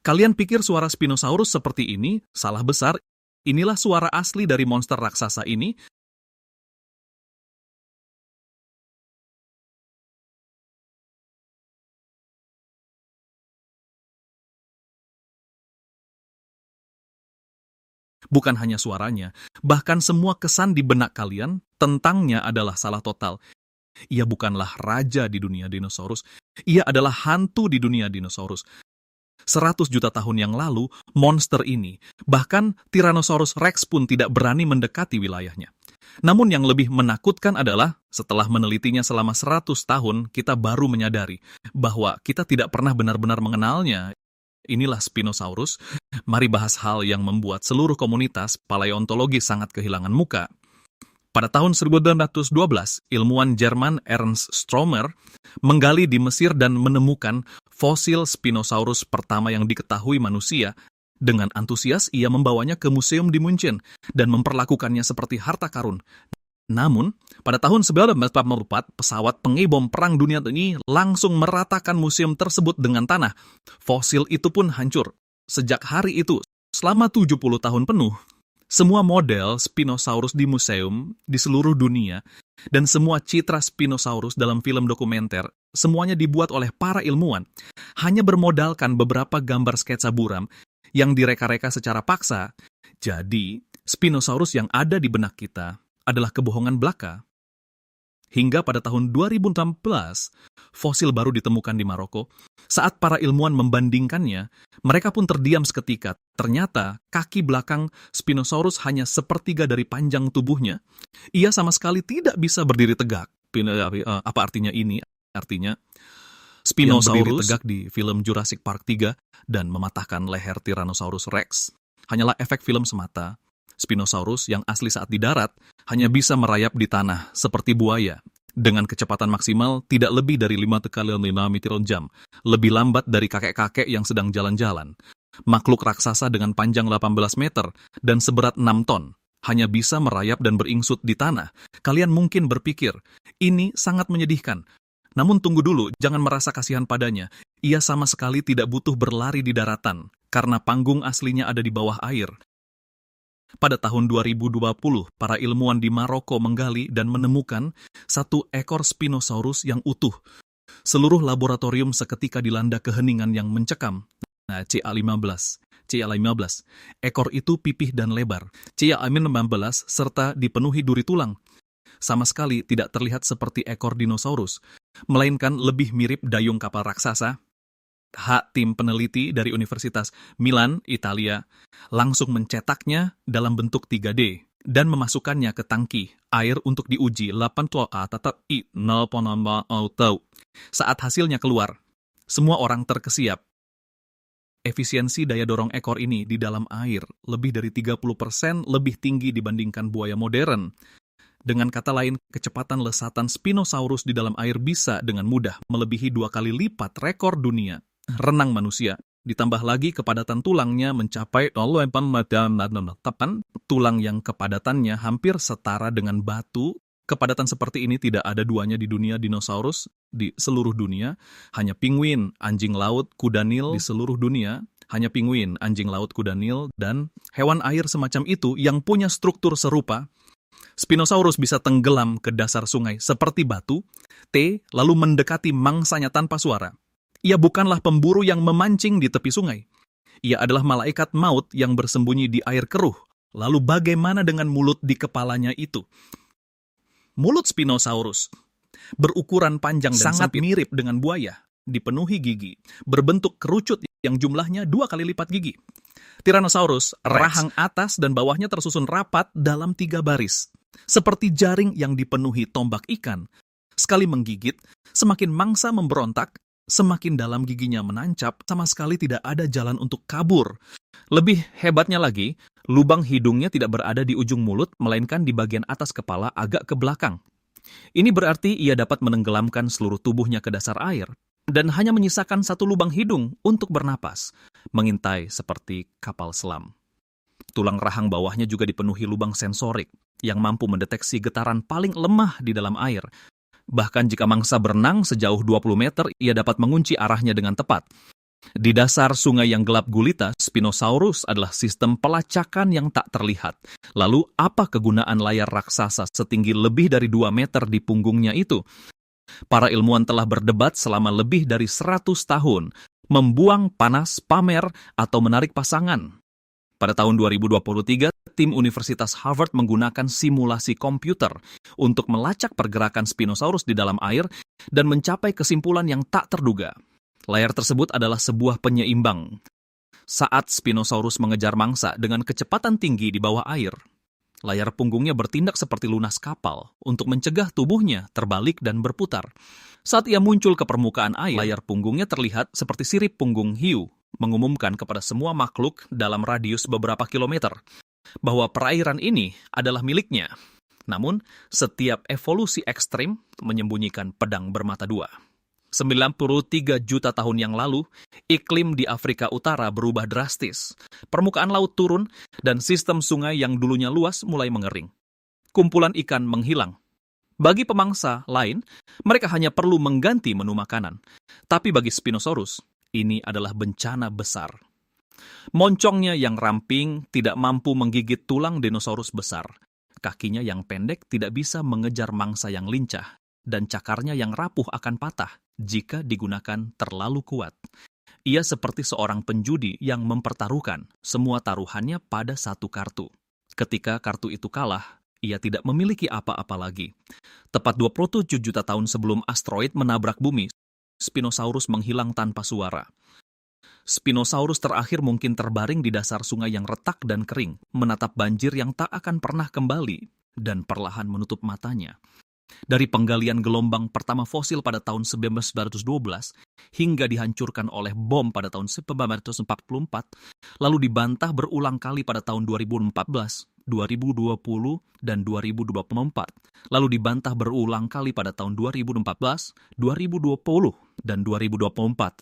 Kalian pikir suara Spinosaurus seperti ini? Salah besar. Inilah suara asli dari monster raksasa ini. Bukan hanya suaranya, bahkan semua kesan di benak kalian tentangnya adalah salah total. Ia bukanlah raja di dunia dinosaurus, ia adalah hantu di dunia dinosaurus. 100 juta tahun yang lalu, monster ini, bahkan Tyrannosaurus Rex pun tidak berani mendekati wilayahnya. Namun yang lebih menakutkan adalah, setelah menelitinya selama 100 tahun, kita baru menyadari bahwa kita tidak pernah benar-benar mengenalnya. Inilah Spinosaurus. Mari bahas hal yang membuat seluruh komunitas paleontologi sangat kehilangan muka. Pada tahun 1812, ilmuwan Jerman Ernst Stromer menggali di Mesir dan menemukan fosil Spinosaurus pertama yang diketahui manusia. Dengan antusias, ia membawanya ke museum di Munchen dan memperlakukannya seperti harta karun. Namun, pada tahun 1944, pesawat pengebom Perang Dunia ini langsung meratakan museum tersebut dengan tanah. Fosil itu pun hancur. Sejak hari itu, selama 70 tahun penuh, semua model Spinosaurus di museum di seluruh dunia dan semua citra Spinosaurus dalam film dokumenter, semuanya dibuat oleh para ilmuwan, hanya bermodalkan beberapa gambar sketsa buram yang direka-reka secara paksa. Jadi, Spinosaurus yang ada di benak kita adalah kebohongan belaka. Hingga pada tahun 2016, fosil baru ditemukan di Maroko. Saat para ilmuwan membandingkannya, mereka pun terdiam seketika. Ternyata kaki belakang Spinosaurus hanya sepertiga dari panjang tubuhnya. Ia sama sekali tidak bisa berdiri tegak. Apa artinya ini? Artinya, Spinosaurus berdiri tegak di film Jurassic Park 3 dan mematahkan leher Tyrannosaurus Rex hanyalah efek film semata. Spinosaurus yang asli saat di darat hanya bisa merayap di tanah seperti buaya dengan kecepatan maksimal tidak lebih dari 5 kali 5 meter jam, lebih lambat dari kakek-kakek yang sedang jalan-jalan. Makhluk raksasa dengan panjang 18 meter dan seberat 6 ton hanya bisa merayap dan beringsut di tanah. Kalian mungkin berpikir, ini sangat menyedihkan. Namun tunggu dulu, jangan merasa kasihan padanya. Ia sama sekali tidak butuh berlari di daratan, karena panggung aslinya ada di bawah air. Pada tahun 2020, para ilmuwan di Maroko menggali dan menemukan satu ekor Spinosaurus yang utuh. Seluruh laboratorium seketika dilanda keheningan yang mencekam. CA15. Ekor itu pipih dan lebar. CA15 serta dipenuhi duri tulang. Sama sekali tidak terlihat seperti ekor dinosaurus, melainkan lebih mirip dayung kapal raksasa. Tim peneliti dari Universitas Milan, Italia, langsung mencetaknya dalam bentuk 3D dan memasukkannya ke tangki air untuk diuji. Saat hasilnya keluar, semua orang terkesiap. Efisiensi daya dorong ekor ini di dalam air lebih dari 30% lebih tinggi dibandingkan buaya modern. Dengan kata lain, kecepatan lesatan Spinosaurus di dalam air bisa dengan mudah melebihi 2 kali lipat rekor dunia renang manusia. Ditambah lagi kepadatan tulangnya mencapai tulang yang kepadatannya hampir setara dengan batu. Kepadatan seperti ini tidak ada duanya di dunia dinosaurus di seluruh dunia. Hanya penguin, anjing laut, kuda Nil di seluruh dunia. Hanya penguin, anjing laut, kuda Nil, dan hewan air semacam itu yang punya struktur serupa. Spinosaurus bisa tenggelam ke dasar sungai seperti batu, lalu mendekati mangsanya tanpa suara. Ia bukanlah pemburu yang memancing di tepi sungai. Ia adalah malaikat maut yang bersembunyi di air keruh. Lalu bagaimana dengan mulut di kepalanya itu? Mulut Spinosaurus berukuran panjang dan sangat mirip dengan buaya, dipenuhi gigi, berbentuk kerucut yang jumlahnya 2 kali lipat gigi. Tyrannosaurus, rahang atas dan bawahnya tersusun rapat dalam 3 baris. Seperti jaring yang dipenuhi tombak ikan. Sekali menggigit, semakin mangsa memberontak, semakin dalam giginya menancap, sama sekali tidak ada jalan untuk kabur. Lebih hebatnya lagi, lubang hidungnya tidak berada di ujung mulut, melainkan di bagian atas kepala agak ke belakang. Ini berarti ia dapat menenggelamkan seluruh tubuhnya ke dasar air, dan hanya menyisakan 1 lubang hidung untuk bernapas, mengintai seperti kapal selam. Tulang rahang bawahnya juga dipenuhi lubang sensorik, yang mampu mendeteksi getaran paling lemah di dalam air. Bahkan jika mangsa berenang sejauh 20 meter, ia dapat mengunci arahnya dengan tepat. Di dasar sungai yang gelap gulita, Spinosaurus adalah sistem pelacakan yang tak terlihat. Lalu, apa kegunaan layar raksasa setinggi lebih dari 2 meter di punggungnya itu? Para ilmuwan telah berdebat selama lebih dari 100 tahun, membuang panas, pamer, atau menarik pasangan. Pada tahun 2023, tim Universitas Harvard menggunakan simulasi komputer untuk melacak pergerakan Spinosaurus di dalam air dan mencapai kesimpulan yang tak terduga. Layar tersebut adalah sebuah penyeimbang. Saat Spinosaurus mengejar mangsa dengan kecepatan tinggi di bawah air, layar punggungnya bertindak seperti lunas kapal untuk mencegah tubuhnya terbalik dan berputar. Saat ia muncul ke permukaan air, layar punggungnya terlihat seperti sirip punggung hiu, mengumumkan kepada semua makhluk dalam radius beberapa kilometer bahwa perairan ini adalah miliknya. Namun, setiap evolusi ekstrim menyembunyikan pedang bermata dua. 93 juta tahun yang lalu, iklim di Afrika Utara berubah drastis. Permukaan laut turun dan sistem sungai yang dulunya luas mulai mengering. Kumpulan ikan menghilang. Bagi pemangsa lain, mereka hanya perlu mengganti menu makanan. Tapi bagi Spinosaurus, ini adalah bencana besar. Moncongnya yang ramping tidak mampu menggigit tulang dinosaurus besar. Kakinya yang pendek tidak bisa mengejar mangsa yang lincah. Dan cakarnya yang rapuh akan patah jika digunakan terlalu kuat. Ia seperti seorang penjudi yang mempertaruhkan semua taruhannya pada satu kartu. Ketika kartu itu kalah, ia tidak memiliki apa-apa lagi. Tepat 27 juta tahun sebelum asteroid menabrak bumi, Spinosaurus menghilang tanpa suara. Spinosaurus terakhir mungkin terbaring di dasar sungai yang retak dan kering, menatap banjir yang tak akan pernah kembali, dan perlahan menutup matanya. Dari penggalian gelombang pertama fosil pada tahun 1912 hingga dihancurkan oleh bom pada tahun 1944, lalu dibantah berulang kali pada tahun 2014, 2020, dan 2024, lalu dibantah berulang kali pada tahun 2014, 2020, dan 2024.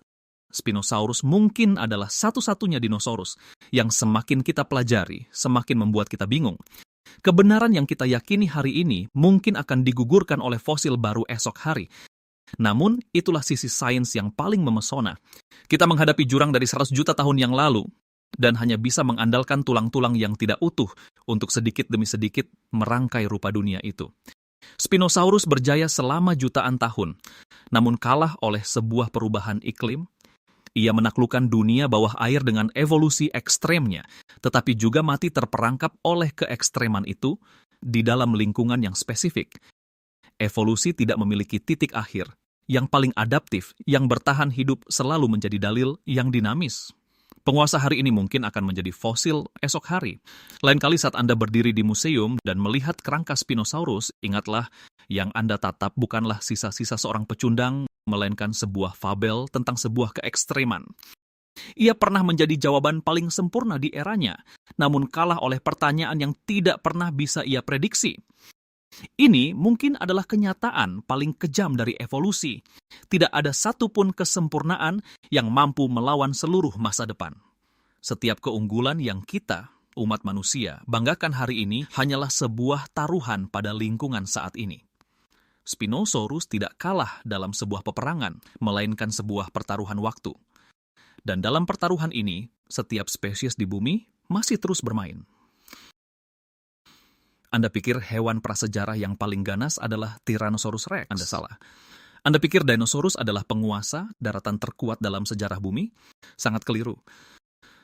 Spinosaurus mungkin adalah satu-satunya dinosaurus yang semakin kita pelajari, semakin membuat kita bingung. Kebenaran yang kita yakini hari ini mungkin akan digugurkan oleh fosil baru esok hari. Namun, itulah sisi sains yang paling memesona. Kita menghadapi jurang dari 100 juta tahun yang lalu, dan hanya bisa mengandalkan tulang-tulang yang tidak utuh untuk sedikit demi sedikit merangkai rupa dunia itu. Spinosaurus berjaya selama jutaan tahun, namun kalah oleh sebuah perubahan iklim. Ia menaklukkan dunia bawah air dengan evolusi ekstremnya, tetapi juga mati terperangkap oleh keekstreman itu di dalam lingkungan yang spesifik. Evolusi tidak memiliki titik akhir. Yang paling adaptif, yang bertahan hidup selalu menjadi dalil yang dinamis. Penguasa hari ini mungkin akan menjadi fosil esok hari. Lain kali saat Anda berdiri di museum dan melihat kerangka Spinosaurus, ingatlah yang Anda tatap bukanlah sisa-sisa seorang pecundang, melainkan sebuah fabel tentang sebuah keekstreman. Ia pernah menjadi jawaban paling sempurna di eranya, namun kalah oleh pertanyaan yang tidak pernah bisa ia prediksi. Ini mungkin adalah kenyataan paling kejam dari evolusi. Tidak ada satupun kesempurnaan yang mampu melawan seluruh masa depan. Setiap keunggulan yang kita, umat manusia, banggakan hari ini hanyalah sebuah taruhan pada lingkungan saat ini. Spinosaurus tidak kalah dalam sebuah peperangan, melainkan sebuah pertaruhan waktu. Dan dalam pertaruhan ini, setiap spesies di bumi masih terus bermain. Anda pikir hewan prasejarah yang paling ganas adalah Tyrannosaurus Rex? Anda salah. Anda pikir dinosaurus adalah penguasa daratan terkuat dalam sejarah bumi? Sangat keliru.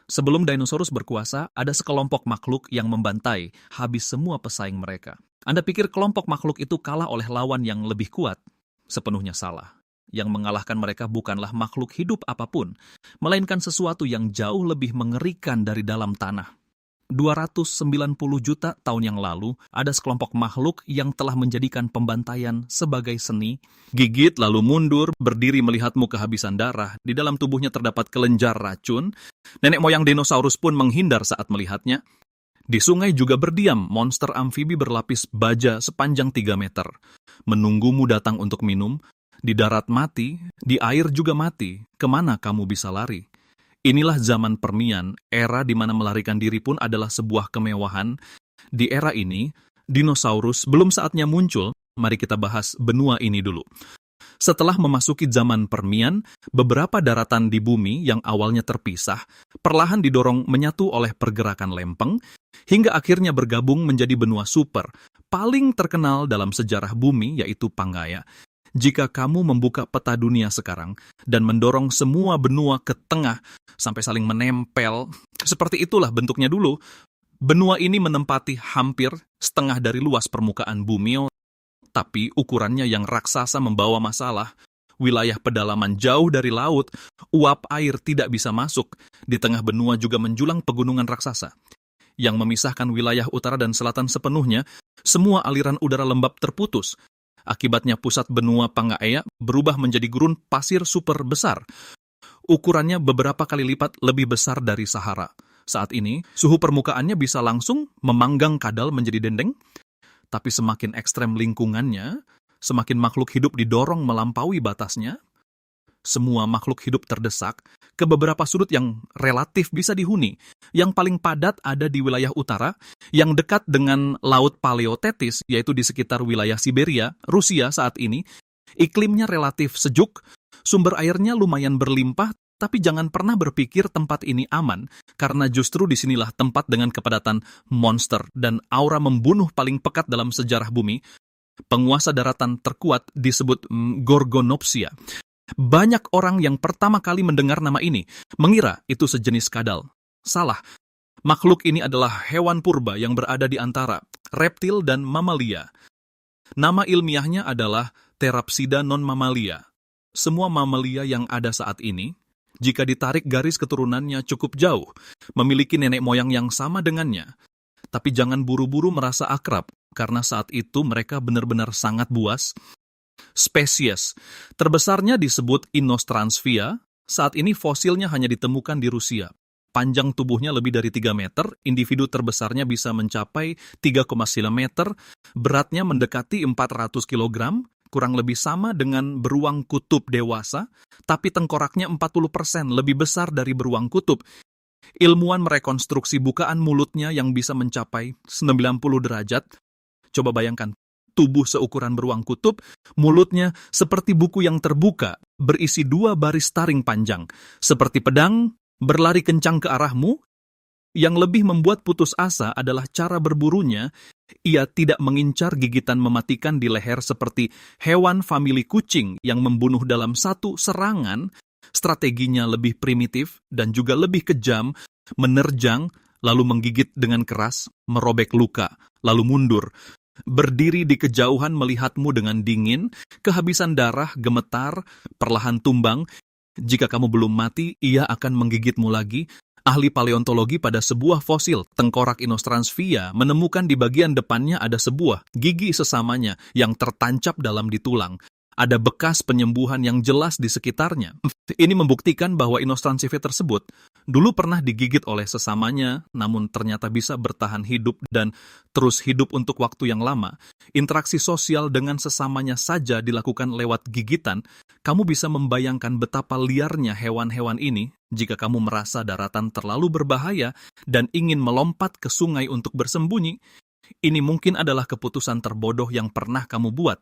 Sebelum dinosaurus berkuasa, ada sekelompok makhluk yang membantai habis semua pesaing mereka. Anda pikir kelompok makhluk itu kalah oleh lawan yang lebih kuat? Sepenuhnya salah. Yang mengalahkan mereka bukanlah makhluk hidup apapun, melainkan sesuatu yang jauh lebih mengerikan dari dalam tanah. 290 juta tahun yang lalu, ada sekelompok makhluk yang telah menjadikan pembantaian sebagai seni. Gigit lalu mundur, berdiri melihatmu kehabisan darah. Di dalam tubuhnya terdapat kelenjar racun. Nenek moyang dinosaurus pun menghindar saat melihatnya. Di sungai juga berdiam monster amfibi berlapis baja sepanjang 3 meter. Menunggumu datang untuk minum. Di darat mati, di air juga mati. Kemana kamu bisa lari? Inilah zaman Permian, era di mana melarikan diri pun adalah sebuah kemewahan. Di era ini, dinosaurus belum saatnya muncul. Mari kita bahas benua ini dulu. Setelah memasuki zaman Permian, beberapa daratan di bumi yang awalnya terpisah, perlahan didorong menyatu oleh pergerakan lempeng, hingga akhirnya bergabung menjadi benua super, paling terkenal dalam sejarah bumi yaitu Pangaea. Jika kamu membuka peta dunia sekarang dan mendorong semua benua ke tengah sampai saling menempel, seperti itulah bentuknya dulu. Benua ini menempati hampir setengah dari luas permukaan bumi, tapi ukurannya yang raksasa membawa masalah. Wilayah pedalaman jauh dari laut, uap air tidak bisa masuk. Di tengah benua juga menjulang pegunungan raksasa yang memisahkan wilayah utara dan selatan sepenuhnya. Semua aliran udara lembab terputus. Akibatnya pusat benua Pangaea berubah menjadi gurun pasir super besar. Ukurannya beberapa kali lipat lebih besar dari Sahara. Saat ini, suhu permukaannya bisa langsung memanggang kadal menjadi dendeng, tapi semakin ekstrem lingkungannya, semakin makhluk hidup didorong melampaui batasnya. Semua makhluk hidup terdesak ke beberapa sudut yang relatif bisa dihuni. Yang paling padat ada di wilayah utara, yang dekat dengan Laut Paleotetis, yaitu di sekitar wilayah Siberia, Rusia saat ini. Iklimnya relatif sejuk, sumber airnya lumayan berlimpah, tapi jangan pernah berpikir tempat ini aman, karena justru disinilah tempat dengan kepadatan monster dan aura membunuh paling pekat dalam sejarah bumi. Penguasa daratan terkuat disebut Gorgonopsia. Banyak orang yang pertama kali mendengar nama ini mengira itu sejenis kadal. Salah. Makhluk ini adalah hewan purba yang berada di antara reptil dan mamalia. Nama ilmiahnya adalah Therapsida non-mamalia. Semua mamalia yang ada saat ini, jika ditarik garis keturunannya cukup jauh, memiliki nenek moyang yang sama dengannya. Tapi jangan buru-buru merasa akrab, karena saat itu mereka benar-benar sangat buas. Spesies terbesarnya disebut Inostransvia. Saat ini fosilnya hanya ditemukan di Rusia. Panjang tubuhnya lebih dari 3 meter, individu terbesarnya bisa mencapai 3,9 meter, beratnya mendekati 400 kg, kurang lebih sama dengan beruang kutub dewasa, tapi tengkoraknya 40% lebih besar dari beruang kutub. Ilmuwan merekonstruksi bukaan mulutnya yang bisa mencapai 90 derajat. Coba bayangkan, tubuh seukuran beruang kutub, mulutnya seperti buku yang terbuka, berisi 2 baris taring panjang, seperti pedang, berlari kencang ke arahmu. Yang lebih membuat putus asa adalah cara berburunya. Ia tidak mengincar gigitan mematikan di leher seperti hewan famili kucing yang membunuh dalam satu serangan. Strateginya lebih primitif dan juga lebih kejam, menerjang, lalu menggigit dengan keras, merobek luka, lalu mundur. Berdiri di kejauhan melihatmu dengan dingin, kehabisan darah, gemetar, perlahan tumbang. Jika kamu belum mati, ia akan menggigitmu lagi. Ahli paleontologi pada sebuah fosil tengkorak Inostransvia menemukan di bagian depannya ada sebuah gigi sesamanya yang tertancap dalam di tulang. Ada bekas penyembuhan yang jelas di sekitarnya. Ini membuktikan bahwa Inostransvia tersebut dulu pernah digigit oleh sesamanya, namun ternyata bisa bertahan hidup dan terus hidup untuk waktu yang lama. Interaksi sosial dengan sesamanya saja dilakukan lewat gigitan. Kamu bisa membayangkan betapa liarnya hewan-hewan ini jika kamu merasa daratan terlalu berbahaya dan ingin melompat ke sungai untuk bersembunyi. Ini mungkin adalah keputusan terbodoh yang pernah kamu buat.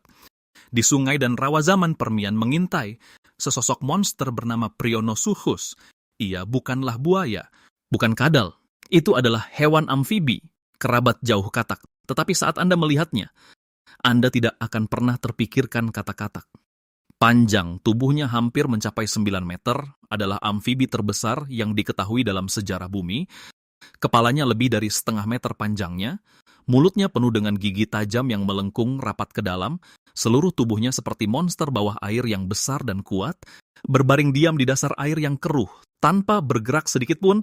Di sungai dan rawa zaman Permian mengintai sesosok monster bernama Prionosuchus. Ia bukanlah buaya, bukan kadal. Itu adalah hewan amfibi, kerabat jauh katak. Tetapi saat Anda melihatnya, Anda tidak akan pernah terpikirkan kata-kata. Panjang tubuhnya hampir mencapai 9 meter, adalah amfibi terbesar yang diketahui dalam sejarah bumi. Kepalanya lebih dari setengah meter panjangnya, mulutnya penuh dengan gigi tajam yang melengkung rapat ke dalam, seluruh tubuhnya seperti monster bawah air yang besar dan kuat, berbaring diam di dasar air yang keruh, tanpa bergerak sedikit pun.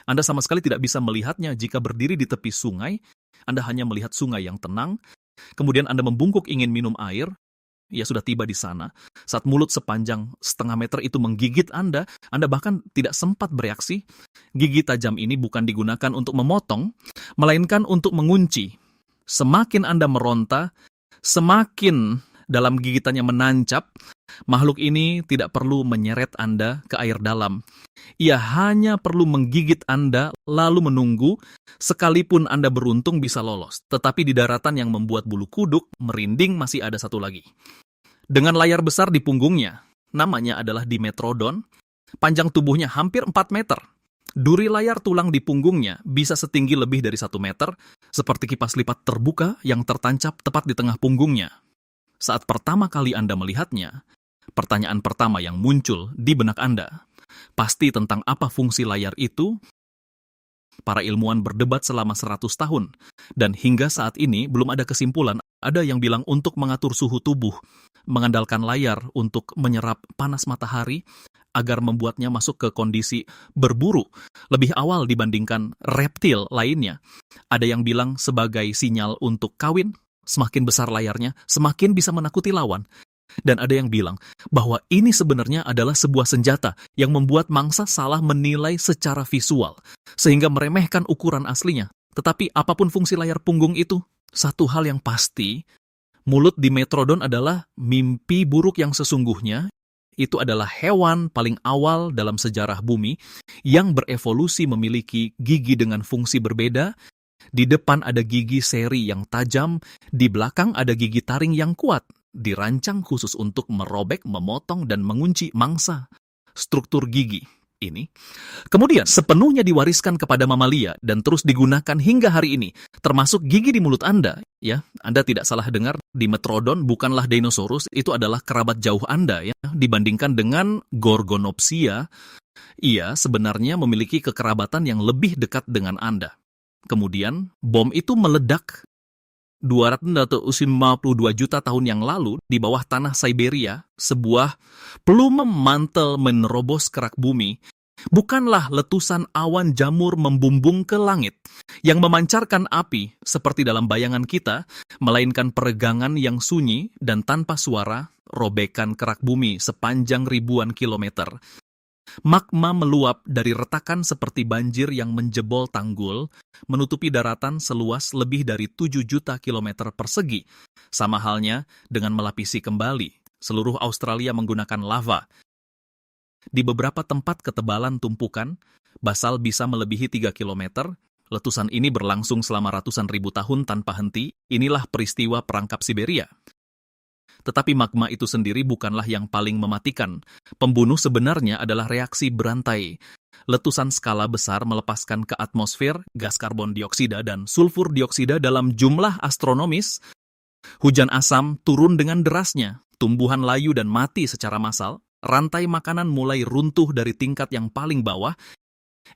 Anda sama sekali tidak bisa melihatnya jika berdiri di tepi sungai. Anda hanya melihat sungai yang tenang, kemudian Anda membungkuk ingin minum air. Ia sudah tiba di sana. Saat mulut sepanjang setengah meter itu menggigit Anda bahkan tidak sempat bereaksi. Gigi tajam ini bukan digunakan untuk memotong, melainkan untuk mengunci. Semakin Anda meronta, semakin dalam gigitannya menancap. Makhluk ini tidak perlu menyeret Anda ke air dalam. Ia hanya perlu menggigit Anda lalu menunggu, sekalipun Anda beruntung bisa lolos. Tetapi di daratan yang membuat bulu kuduk merinding masih ada satu lagi. dengan layar besar di punggungnya. Namanya adalah Dimetrodon. Panjang tubuhnya hampir 4 meter. Duri layar tulang di punggungnya bisa setinggi lebih dari 1 meter, seperti kipas lipat terbuka yang tertancap tepat di tengah punggungnya. Saat pertama kali Anda melihatnya, pertanyaan pertama yang muncul di benak Anda pasti tentang apa fungsi layar itu. Para ilmuwan berdebat selama 100 tahun, dan hingga saat ini belum ada kesimpulan. Ada yang bilang untuk mengatur suhu tubuh, mengandalkan layar untuk menyerap panas matahari agar membuatnya masuk ke kondisi berburu lebih awal dibandingkan reptil lainnya. Ada yang bilang sebagai sinyal untuk kawin, semakin besar layarnya, semakin bisa menakuti lawan. Dan ada yang bilang bahwa ini sebenarnya adalah sebuah senjata yang membuat mangsa salah menilai secara visual, sehingga meremehkan ukuran aslinya. Tetapi apapun fungsi layar punggung itu, satu hal yang pasti, mulut Dimetrodon adalah mimpi buruk yang sesungguhnya. Itu adalah hewan paling awal dalam sejarah bumi yang berevolusi memiliki gigi dengan fungsi berbeda. Di depan ada gigi seri yang tajam, di belakang ada gigi taring yang kuat, dirancang khusus untuk merobek, memotong, dan mengunci mangsa. Struktur gigi ini kemudian sepenuhnya diwariskan kepada mamalia dan terus digunakan hingga hari ini, termasuk gigi di mulut Anda. Ya, Anda tidak salah dengar, Dimetrodon bukanlah dinosaurus, itu adalah kerabat jauh Anda ya, dibandingkan dengan Gorgonopsia. Ia sebenarnya memiliki kekerabatan yang lebih dekat dengan Anda. Kemudian bom itu meledak 252 juta tahun yang lalu di bawah tanah Siberia. Sebuah pelume mantel menerobos kerak bumi. Bukanlah letusan awan jamur membumbung ke langit yang memancarkan api seperti dalam bayangan kita, melainkan peregangan yang sunyi dan tanpa suara, robekan kerak bumi sepanjang ribuan kilometer. Magma meluap dari retakan seperti banjir yang menjebol tanggul, menutupi daratan seluas lebih dari 7 juta kilometer persegi. Sama halnya dengan melapisi kembali seluruh Australia menggunakan lava. Di beberapa tempat ketebalan tumpukan, basal bisa melebihi 3 kilometer. Letusan ini berlangsung selama ratusan ribu tahun tanpa henti. Inilah peristiwa perangkap Siberia. Tetapi magma itu sendiri bukanlah yang paling mematikan. Pembunuh sebenarnya adalah reaksi berantai. Letusan skala besar melepaskan ke atmosfer gas karbon dioksida dan sulfur dioksida dalam jumlah astronomis. Hujan asam turun dengan derasnya, tumbuhan layu dan mati secara massal, rantai makanan mulai runtuh dari tingkat yang paling bawah.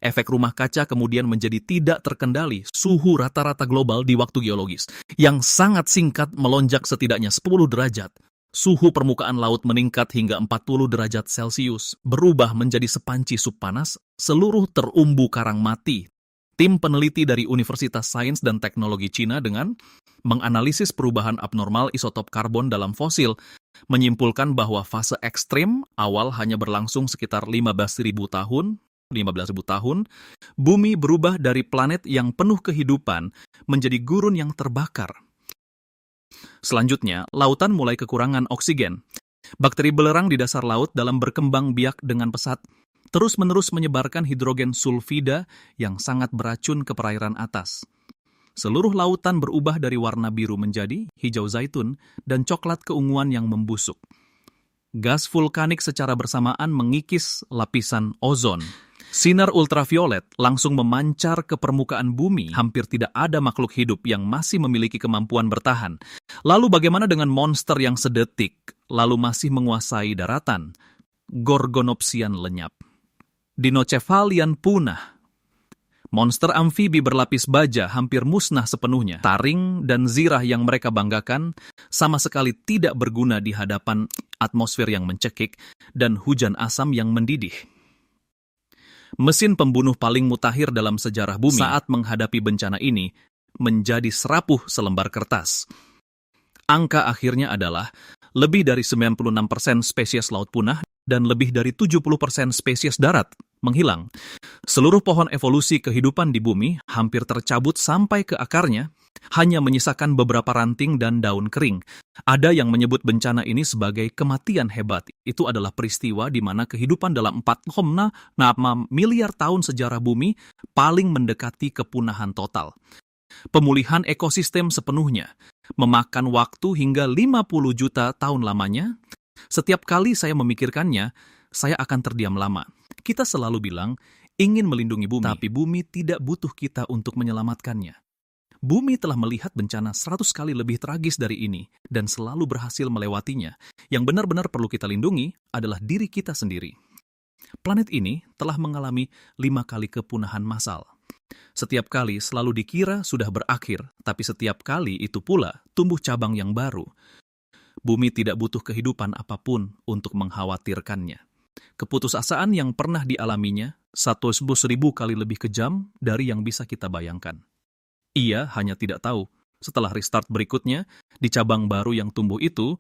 Efek rumah kaca kemudian menjadi tidak terkendali. Suhu rata-rata global di waktu geologis yang sangat singkat melonjak setidaknya 10 derajat. Suhu permukaan laut meningkat hingga 40 derajat Celcius, berubah menjadi sepanci sup panas, seluruh terumbu karang mati. Tim peneliti dari Universitas Sains dan Teknologi Cina dengan menganalisis perubahan abnormal isotop karbon dalam fosil, menyimpulkan bahwa fase ekstrim awal hanya berlangsung sekitar 15.000 tahun, bumi berubah dari planet yang penuh kehidupan menjadi gurun yang terbakar. Selanjutnya, lautan mulai kekurangan oksigen. Bakteri belerang di dasar laut dalam berkembang biak dengan pesat terus-menerus menyebarkan hidrogen sulfida yang sangat beracun ke perairan atas. Seluruh lautan berubah dari warna biru menjadi hijau zaitun dan coklat keunguan yang membusuk. Gas vulkanik secara bersamaan mengikis lapisan ozon. Sinar ultraviolet langsung memancar ke permukaan bumi. Hampir tidak ada makhluk hidup yang masih memiliki kemampuan bertahan. Lalu bagaimana dengan monster yang sedetik, lalu masih menguasai daratan? Gorgonopsian lenyap. Dinocephalian punah. Monster amfibi berlapis baja hampir musnah sepenuhnya. Taring dan zirah yang mereka banggakan sama sekali tidak berguna di hadapan atmosfer yang mencekik dan hujan asam yang mendidih. Mesin pembunuh paling mutakhir dalam sejarah bumi saat menghadapi bencana ini menjadi serapuh selembar kertas. Angka akhirnya adalah lebih dari 96% spesies laut punah dan lebih dari 70% spesies darat menghilang. Seluruh pohon evolusi kehidupan di bumi hampir tercabut sampai ke akarnya, hanya menyisakan beberapa ranting dan daun kering. Ada yang menyebut bencana ini sebagai kematian hebat. Itu adalah peristiwa di mana kehidupan dalam 4,6 miliar tahun sejarah bumi paling mendekati kepunahan total. Pemulihan ekosistem sepenuhnya memakan waktu hingga 50 juta tahun lamanya. Setiap kali saya memikirkannya, saya akan terdiam lama. Kita selalu bilang ingin melindungi bumi, tapi bumi tidak butuh kita untuk menyelamatkannya. Bumi telah melihat bencana 100 kali lebih tragis dari ini dan selalu berhasil melewatinya. Yang benar-benar perlu kita lindungi adalah diri kita sendiri. Planet ini telah mengalami 5 kali kepunahan massal. Setiap kali selalu dikira sudah berakhir, tapi setiap kali itu pula tumbuh cabang yang baru. Bumi tidak butuh kehidupan apapun untuk mengkhawatirkannya. Keputusasaan yang pernah dialaminya 100.000 kali lebih kejam dari yang bisa kita bayangkan. Ia hanya tidak tahu, setelah restart berikutnya, di cabang baru yang tumbuh itu,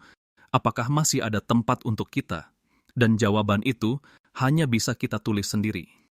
apakah masih ada tempat untuk kita? Dan jawaban itu hanya bisa kita tulis sendiri.